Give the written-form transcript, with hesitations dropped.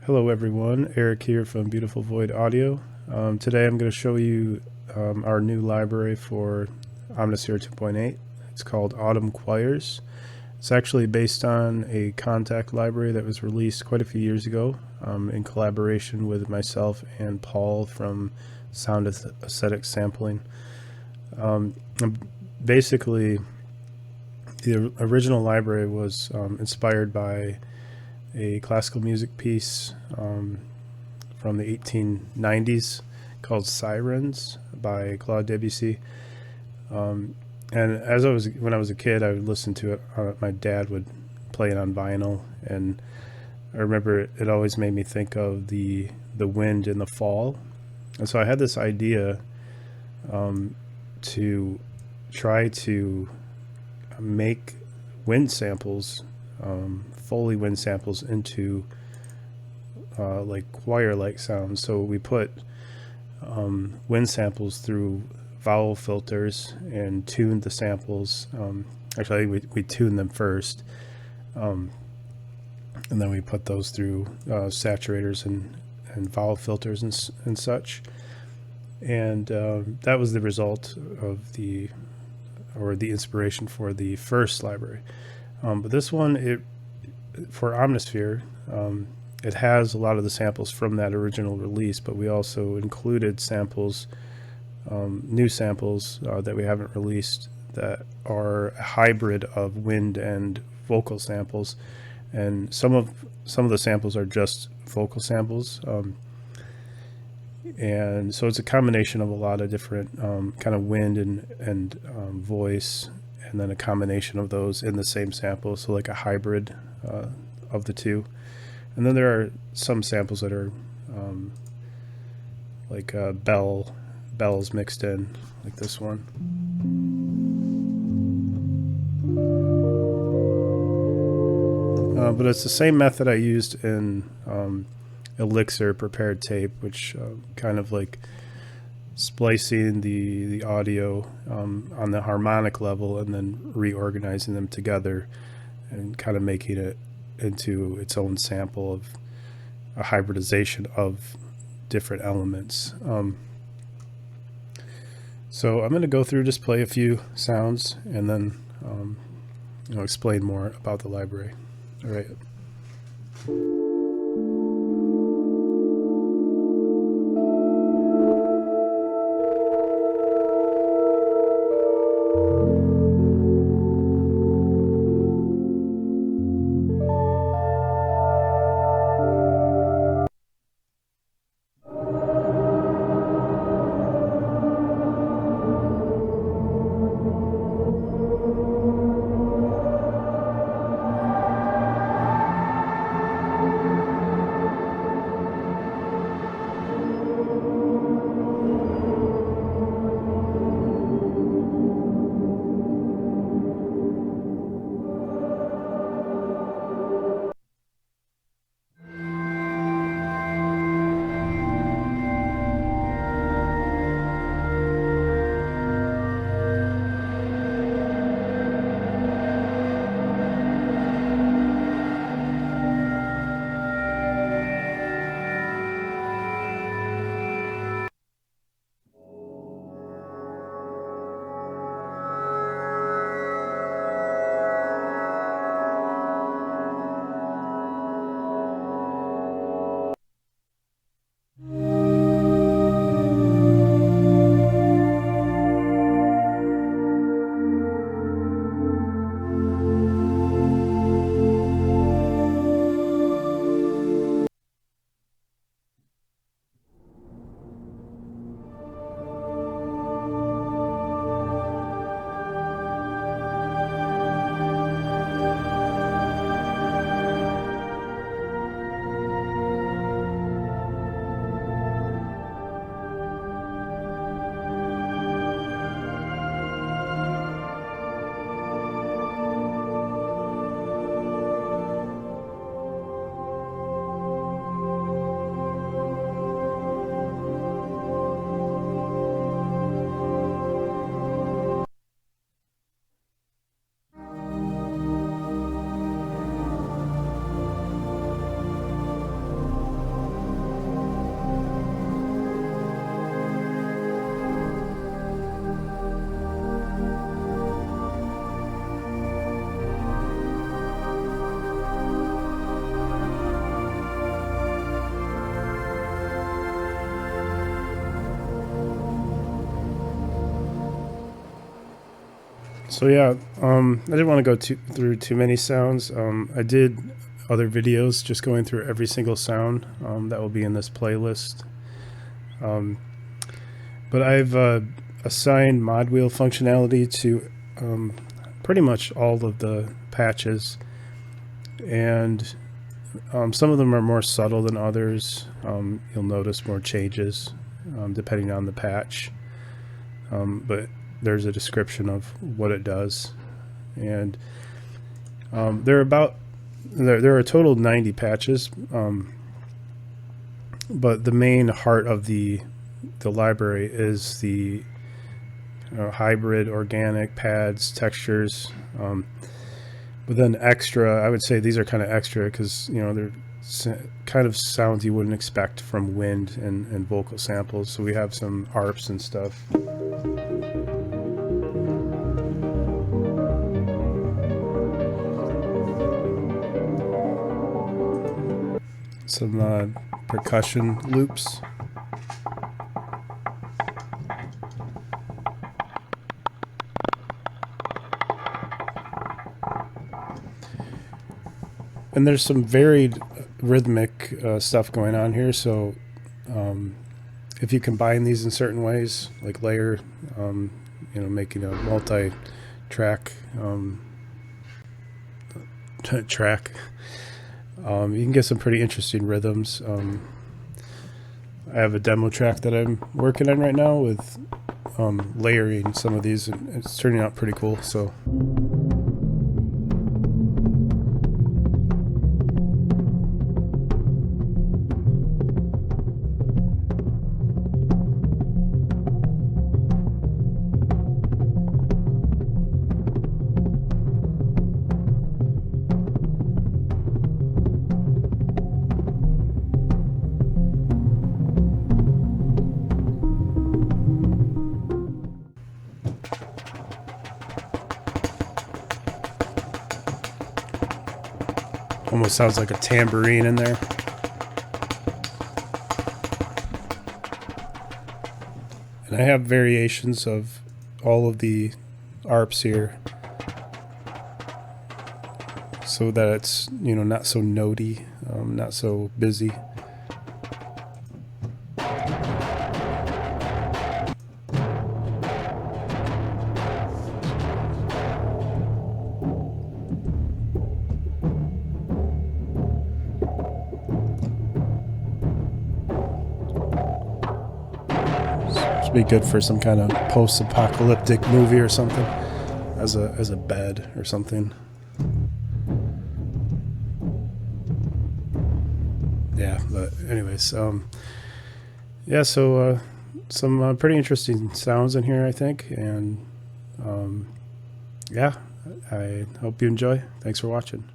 Hello everyone, Eric here from Beautiful Void Audio. Today I'm going to show you our new library for Omnisphere 2.8. It's called Autumn Choirs. It's actually based on a Kontakt library that was released quite a few years ago in collaboration with myself and Paul from Sound Aesthetic Sampling. Basically, the original library was inspired by a classical music piece from the 1890s called Sirens by Claude Debussy. And when I was a kid, I would listen to it. My dad would play it on vinyl, and I remember it always made me think of the wind in the fall. And so I had this idea to try to make wind samples, Foley wind samples, into like choir-like sounds. So we put wind samples through vowel filters and tuned the samples. Actually, we tuned them first, and then we put those through saturators and vowel filters and such. And that was the result of the inspiration for the first library. But this one, for Omnisphere, it has a lot of the samples from that original release, but we also included samples, new samples that we haven't released, that are a hybrid of wind and vocal samples. And some of the samples are just vocal samples. And so it's a combination of a lot of different kind of wind and voice, and then a combination of those in the same sample, so like a hybrid of the two. And then there are some samples that are like bells mixed in, like this one. But it's the same method I used in Elixir prepared tape, which kind of like splicing the audio on the harmonic level and then reorganizing them together and kind of making it into its own sample of a hybridization of different elements. So I'm going to go through, just play a few sounds, and then explain more about the library. All right. So yeah, I didn't want to go through too many sounds. I did other videos just going through every single sound that will be in this playlist. But I've assigned mod wheel functionality to pretty much all of the patches, and some of them are more subtle than others. You'll notice more changes depending on the patch, but there's a description of what it does. And there are a total of 90 patches, but the main heart of the library is the hybrid, organic, pads, textures. But then extra, I would say these are kind of extra because, you know, they're kind of sounds you wouldn't expect from wind and vocal samples. So we have some arps and stuff. Some percussion loops. And there's some varied rhythmic stuff going on here. So if you combine these in certain ways, like layer, you know, making a multi-track track, you can get some pretty interesting rhythms. I have a demo track that I'm working on right now with layering some of these, and it's turning out pretty cool. So. Almost sounds like a tambourine in there. And I have variations of all of the arps here, so that it's, you know, not so notey, not so busy. Be good for some kind of post-apocalyptic movie or something, as a bed or something. Yeah, but anyways, yeah, so some pretty interesting sounds in here, I think, and yeah, I hope you enjoy. Thanks for watching.